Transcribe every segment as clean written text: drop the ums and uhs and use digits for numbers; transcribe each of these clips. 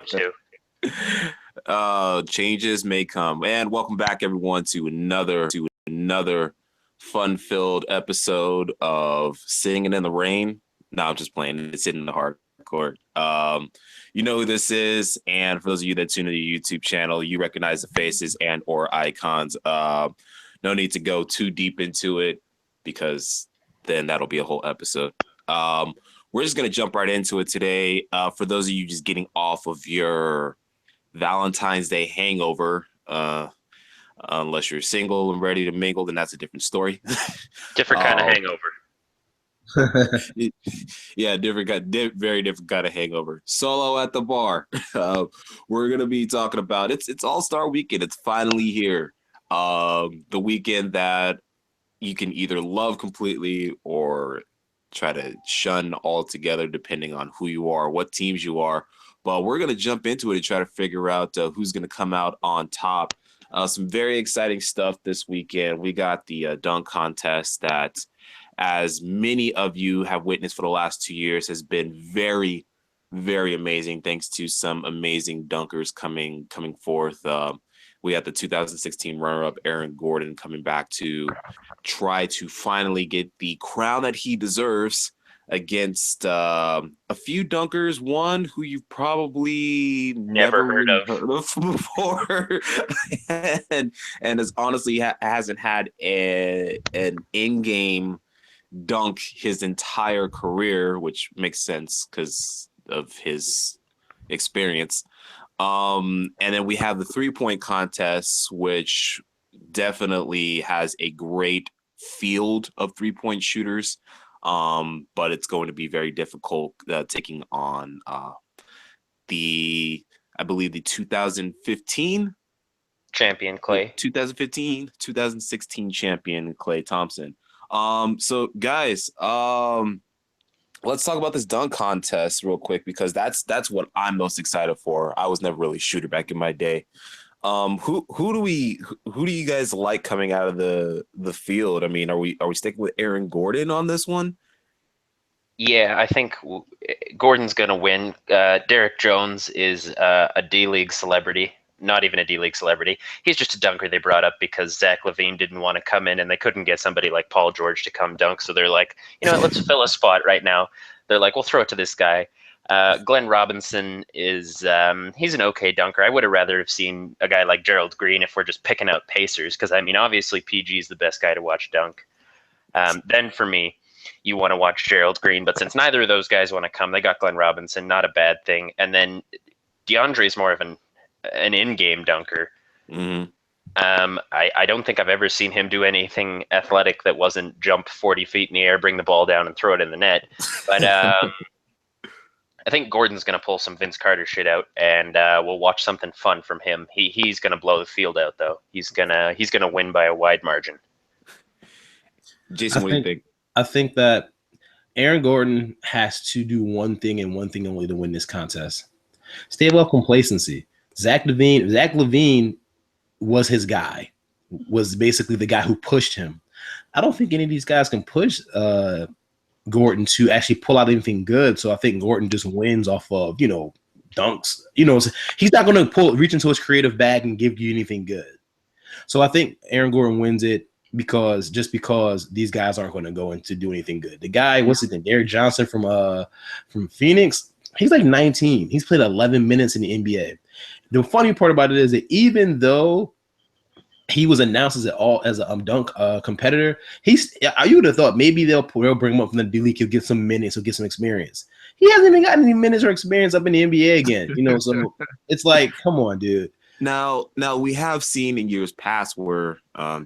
too. Changes may come. And welcome back everyone to another fun-filled episode of Singing in the Rain. No, I'm just playing. It's in the Hardcourt. You know who this is, and for those of you that tune into the YouTube channel, you recognize the faces and or icons. No need to go too deep into it because then that'll be a whole episode. We're just gonna jump right into it today. For those of you just getting off of your Valentine's Day hangover, unless you're single and ready to mingle, then that's a different story. Different kind of um, hangover. yeah, very different kind of hangover. Solo at the bar. We're gonna be talking about it's All Star Weekend. It's finally here. The weekend that you can either love completely or try to shun altogether, depending on who you are, what teams you are. But we're gonna jump into it and try to figure out who's gonna come out on top. Some very exciting stuff this weekend. We got the dunk contest that, as many of you have witnessed for the last 2 years, has been very, very amazing. Thanks to some amazing dunkers coming forth. We had the 2016 runner-up Aaron Gordon coming back to try to finally get the crown that he deserves against a few dunkers. One who you've probably Never never heard really of. heard of before, and has honestly hasn't had an in-game dunk his entire career, which makes sense because of his experience. And then we have the 3-point contest, which definitely has a great field of 3-point shooters. But it's going to be very difficult taking on I believe the 2015 Champion Clay. 2015, 2016 champion Klay Thompson. So guys, let's talk about this dunk contest real quick because that's what I'm most excited for. I was never really a shooter back in my day. Who do you guys like coming out of the field? I mean, are we sticking with Aaron Gordon on this one? Yeah, I think Gordon's going to win. Derek Jones is a D-League celebrity. Not even a D-League celebrity. He's just a dunker they brought up because Zach LaVine didn't want to come in and they couldn't get somebody like Paul George to come dunk. So they're like, you know what, let's fill a spot right now. They're like, we'll throw it to this guy. Glenn Robinson is he's an okay dunker. I would have rather have seen a guy like Gerald Green if we're just picking out Pacers because, I mean, obviously PG is the best guy to watch dunk. Then for me, you want to watch Gerald Green, but since neither of those guys want to come, they got Glenn Robinson, not a bad thing. And then DeAndre's more of an in-game dunker. Mm-hmm. I don't think I've ever seen him do anything athletic that wasn't jump 40 feet in the air, bring the ball down, and throw it in the net. But I think Gordon's going to pull some Vince Carter shit out, and we'll watch something fun from him. He's going to blow the field out, though. He's gonna win by a wide margin. Jason, what do you think? I think that Aaron Gordon has to do one thing and one thing only to win this contest. Stay above complacency. Zach LaVine was his guy, was basically the guy who pushed him. I don't think any of these guys can push Gordon to actually pull out anything good. So I think Gordon just wins off of, dunks. He's not going to reach into his creative bag and give you anything good. So I think Aaron Gordon wins it because these guys aren't going to go in to do anything good. The guy, what's his name? Derek Johnson from Phoenix. He's like 19. He's played 11 minutes in the NBA. The funny part about it is that even though he was announced as a dunk competitor, you would have thought maybe they'll bring him up from the D League. He'll get some minutes, he'll get some experience. He hasn't even gotten any minutes or experience up in the NBA again. So it's like, come on, dude. Now we have seen in years past where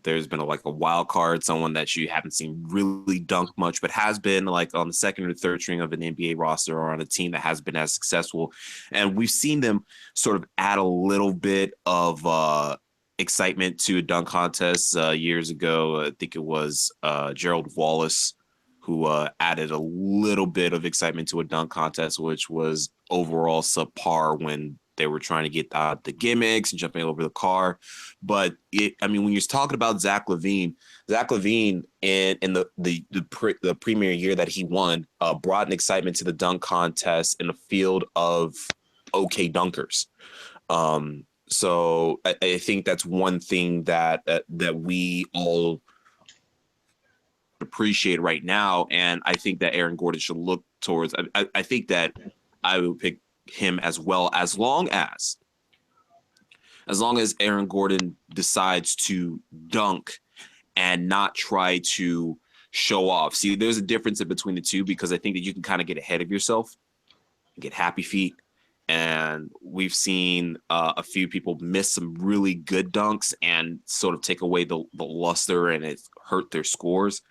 there's been a wild card, someone that you haven't seen really dunk much, but has been like on the second or third string of an NBA roster or on a team that has been as successful. And we've seen them sort of add a little bit of excitement to a dunk contest years ago. I think it was Gerald Wallace who added a little bit of excitement to a dunk contest, which was overall subpar when they were trying to get the gimmicks and jumping over the car. But when you're talking about Zach LaVine in the premier year that he won brought an excitement to the dunk contest in a field of okay dunkers. So I think that's one thing that we all appreciate right now, and I think that Aaron Gordon should look towards. I think that I would pick him as well, as long as Aaron Gordon decides to dunk and not try to show off. See, there's a difference in between the two, because I think that you can kind of get ahead of yourself, get happy feet. And we've seen a few people miss some really good dunks and sort of take away the luster, and it hurt their scores.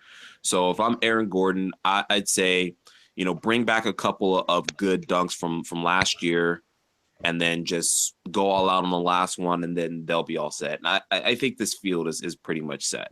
So if I'm Aaron Gordon, I'd say, bring back a couple of good dunks from last year, and then just go all out on the last one, and then they'll be all set. And I think this field is pretty much set.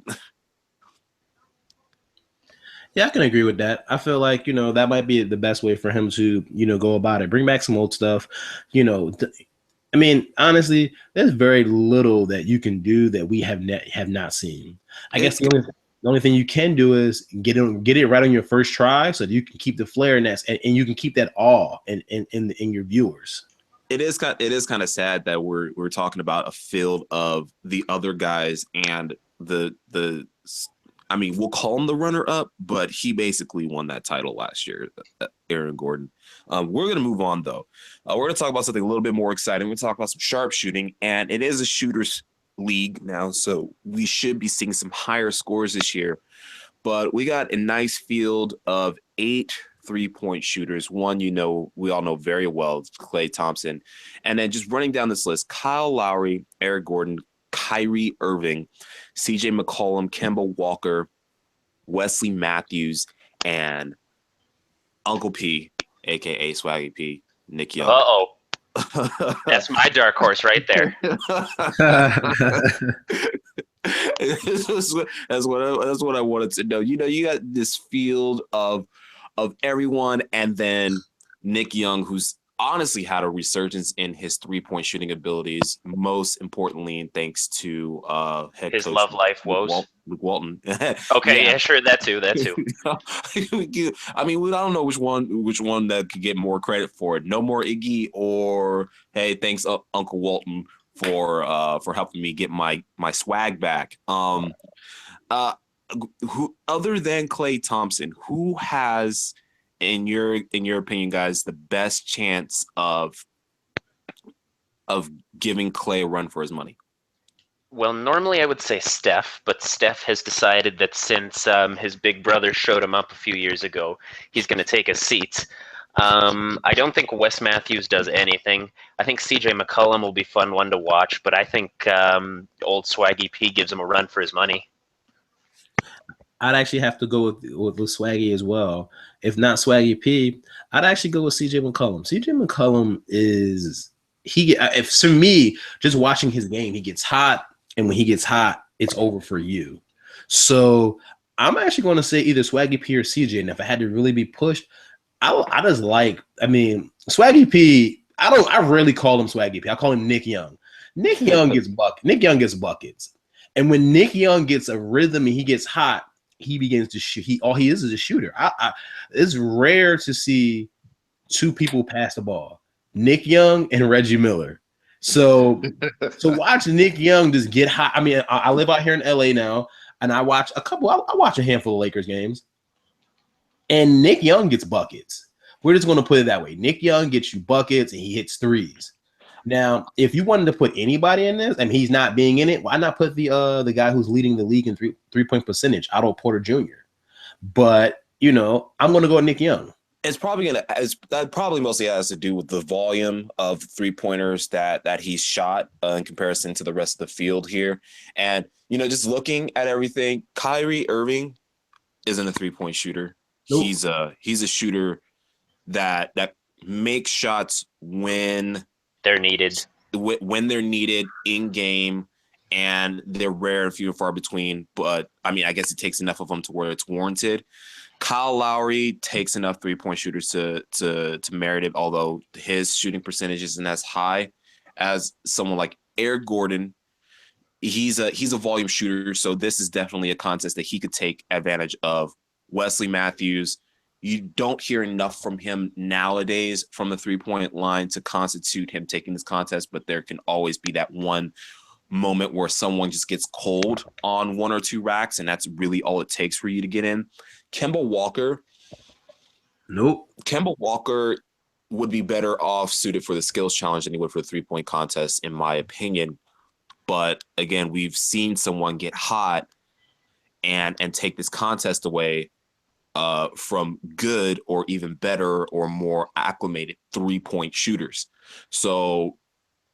Yeah, I can agree with that. I feel like, that might be the best way for him to, go about it. Bring back some old stuff. I mean, honestly, there's very little that you can do that we have not seen. I guess the only thing you can do is get it right on your first try, so that you can keep the flair in that, and you can keep that awe in your viewers. It is kind of sad that we're talking about a field of the other guys, and I mean, we'll call him the runner-up, but he basically won that title last year, Aaron Gordon. We're going to move on, though. We're going to talk about something a little bit more exciting. We're going to talk about some sharpshooting, and it is a shooters league now, so we should be seeing some higher scores this year. But we got a nice field of 8 3-point shooters. One, we all know very well, Klay Thompson. And then just running down this list: Kyle Lowry, Eric Gordon, Kyrie Irving, CJ McCollum, Kemba Walker, Wesley Matthews, and Uncle P, aka Swaggy P, Nick Young. That's my dark horse right there. That's what I wanted to know. You got this field of everyone, and then Nick Young, who's honestly had a resurgence in his 3-point shooting abilities, most importantly, and thanks to head his coach love life woes. Luke Walton. Okay, yeah, sure, that too. I mean, I don't know which one that could get more credit for it. No more Iggy, or hey, thanks Uncle Walton for helping me get my swag back. Who other than Klay Thompson, who has, in your opinion, guys, the best chance of giving Klay a run for his money? Well, normally I would say Steph, but Steph has decided that since his big brother showed him up a few years ago, he's going to take a seat. I don't think Wes Matthews does anything. I think CJ McCollum will be fun one to watch, but I think old Swaggy P gives him a run for his money. I'd actually have to go with Swaggy as well. If not Swaggy P, I'd actually go with CJ McCollum. CJ McCollum for me, just watching his game, he gets hot, and when he gets hot, it's over for you. So I'm actually going to say either Swaggy P or CJ. And if I had to really be pushed, Swaggy P. I rarely call him Swaggy P. I call him Nick Young. Nick Young gets buckets, and when Nick Young gets a rhythm and he gets hot, he begins to shoot. All he is a shooter. It's rare to see two people pass the ball: Nick Young and Reggie Miller. So to watch Nick Young just get hot. I mean, I live out here in LA now, and I watch I watch a handful of Lakers games, and Nick Young gets buckets. We're just going to put it that way. Nick Young gets you buckets, and he hits threes. Now, if you wanted to put anybody in this, and he's not being in it, why not put the guy who's leading the league in three-point percentage, Otto Porter Jr.? But I'm going to go with Nick Young. That probably mostly has to do with the volume of 3-pointers that he's shot in comparison to the rest of the field here. And just looking at everything, Kyrie Irving isn't a 3-point shooter. Nope. He's a shooter that makes shots when they're needed. When they're needed in game, and they're rare and few and far between. But I mean, I guess it takes enough of them to where it's warranted. Kyle Lowry takes enough 3-point shooters to merit it, although his shooting percentage isn't as high as someone like Eric Gordon. He's a volume shooter, so this is definitely a contest that he could take advantage of. Wesley Matthews, you don't hear enough from him nowadays from the 3-point line to constitute him taking this contest, but there can always be that one moment where someone just gets cold on 1 or 2 racks, and that's really all it takes for you to get in. Kemba Walker would be better off suited for the skills challenge than he would for the 3-point contest, in my opinion. But again, we've seen someone get hot and take this contest away from good or even better or more acclimated 3-point shooters. So,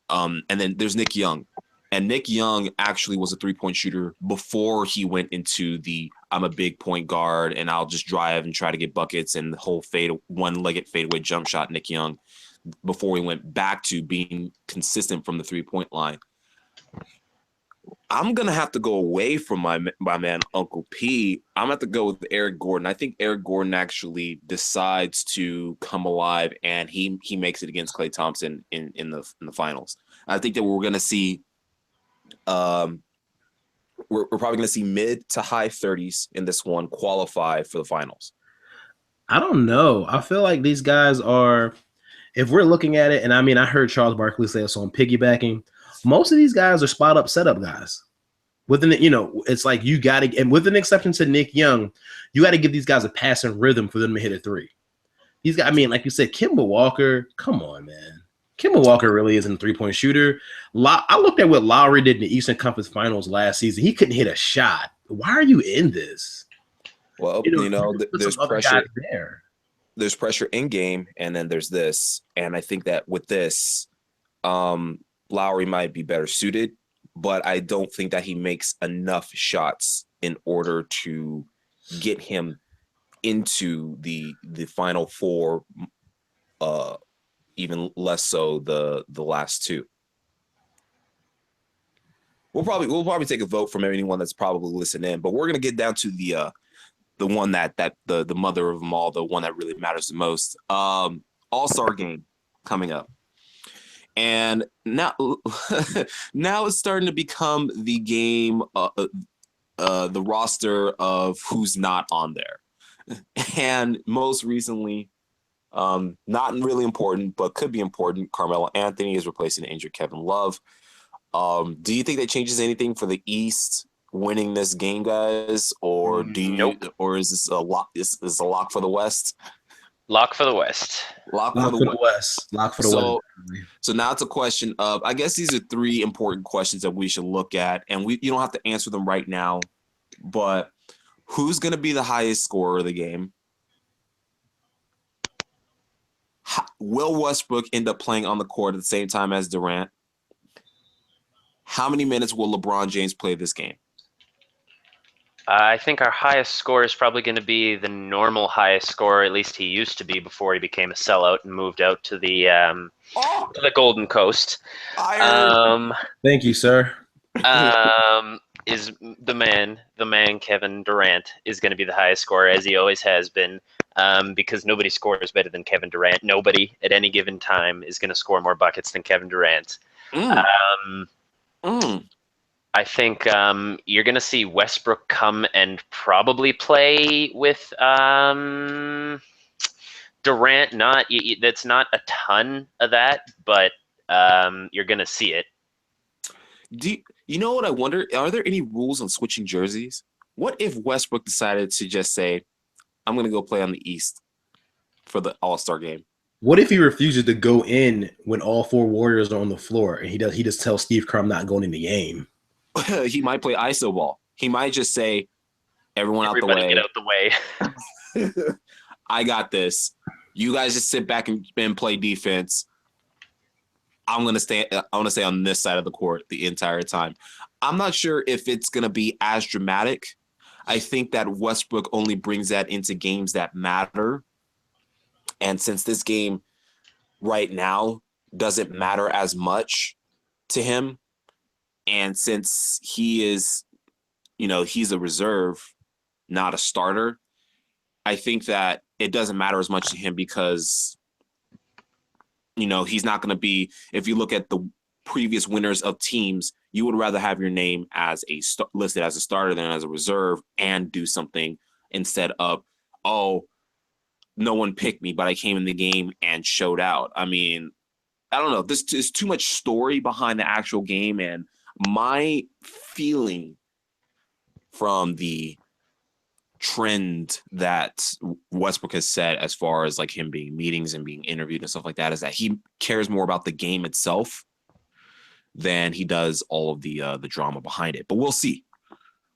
and then there's Nick Young. And Nick Young actually was a 3-point shooter before he went into the I'm a big point guard and I'll just drive and try to get buckets and the whole one-legged fadeaway jump shot. Nick Young, before he went back to being consistent from the 3-point line. I'm going to have to go away from my man, Uncle P. I'm going to have to go with Eric Gordon. I think Eric Gordon actually decides to come alive, and he makes it against Klay Thompson in the finals. I think that we're going to see we're probably going to see mid to high 30s in this one qualify for the finals. I don't know. I feel like these guys are, if we're looking at it, and I mean, I heard Charles Barkley say this on piggybacking, most of these guys are spot up setup guys. Within the, it's like you got to, and with an exception to Nick Young, you got to give these guys a passing rhythm for them to hit a three. These guys, I mean, like you said, Kemba Walker, come on, man. Kemba Walker really isn't a 3-point shooter. I looked at what Lowry did in the Eastern Conference Finals last season. He couldn't hit a shot. Why are you in this? Well, there's pressure there. There's pressure in game, and then there's this. And I think that with this, Lowry might be better suited, but I don't think that he makes enough shots in order to get him into the Final Four, even less so the last two. We'll probably take a vote from anyone that's probably listening in, but we're gonna get down to the one that the mother of them all, the one that really matters the most. All-Star game coming up. And now it's starting to become the game, the roster of who's not on there. And most recently, not really important, but could be important, Carmelo Anthony is replacing the injured Kevin Love. Do you think that changes anything for the East winning this game, guys? Or or is this a lock? Is a lock for the West? Lock for the West. Lock for the West. So now it's a question of, I guess these are 3 important questions that we should look at, and you don't have to answer them right now, but who's going to be the highest scorer of the game? Will Westbrook end up playing on the court at the same time as Durant? How many minutes will LeBron James play this game? I think our highest score is probably going to be the normal highest score, at least he used to be before he became a sellout and moved out to the Golden Coast. Thank you, sir. Is the man Kevin Durant is going to be the highest scorer, as he always has been, because nobody scores better than Kevin Durant. Nobody at any given time is going to score more buckets than Kevin Durant. I think you're going to see Westbrook come and probably play with Durant. That's not a ton of that, but you're going to see it. You know what I wonder? Are there any rules on switching jerseys? What if Westbrook decided to just say, I'm going to go play on the East for the All-Star game? What if he refuses to go in when all 4 Warriors are on the floor and he just tells Steve Kerr, I'm not going in the game? He might play ISO ball. He might just say, Everybody get out the way. I got this. You guys just sit back and play defense. I'm gonna stay on this side of the court the entire time. I'm not sure if it's gonna be as dramatic. I think that Westbrook only brings that into games that matter. And since this game right now doesn't matter as much to him, and since he is, he's a reserve, not a starter, I think that it doesn't matter as much to him because, he's not going to be, if you look at the previous winners of teams, you would rather have your name as listed as a starter than as a reserve and do something instead of, no one picked me, but I came in the game and showed out. I mean, I don't know. This is too much story behind the actual game, and my feeling from the trend that Westbrook has set as far as like him being meetings and being interviewed and stuff like that is that he cares more about the game itself than he does all of the drama behind it. But we'll see.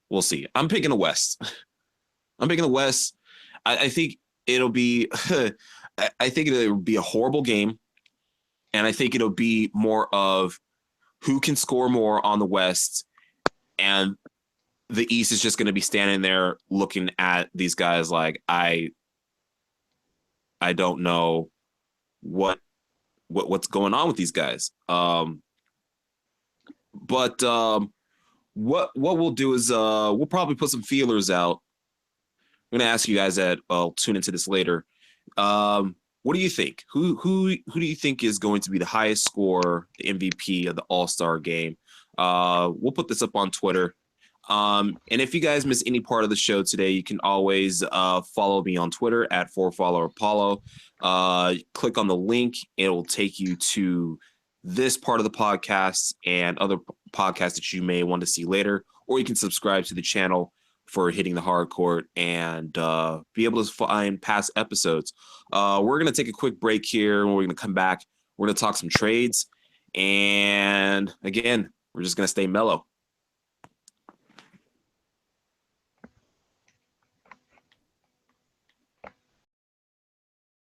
We'll see. I'm picking the West. I'm picking the West. I think it'll be I think it'll be a horrible game. And I think it'll be more of who can score more on the West, and the East is just going to be standing there looking at these guys like I don't know what's going on with these guys. But what we'll do is we'll probably put some feelers out. I'm going to ask you guys that. I'll tune into this later. What do you think? Who do you think is going to be the highest scorer, the MVP of the All-Star game? We'll put this up on Twitter. And if you guys miss any part of the show today, you can always follow me on Twitter at @4followerapollo. Click on the link. It will take you to this part of the podcast and other podcasts that you may want to see later, or you can subscribe to the channel for hitting the Hardcourt and be able to find past episodes. We're going to take a quick break here, and we're going to come back. We're going to talk some trades. And again, we're just going to stay mellow.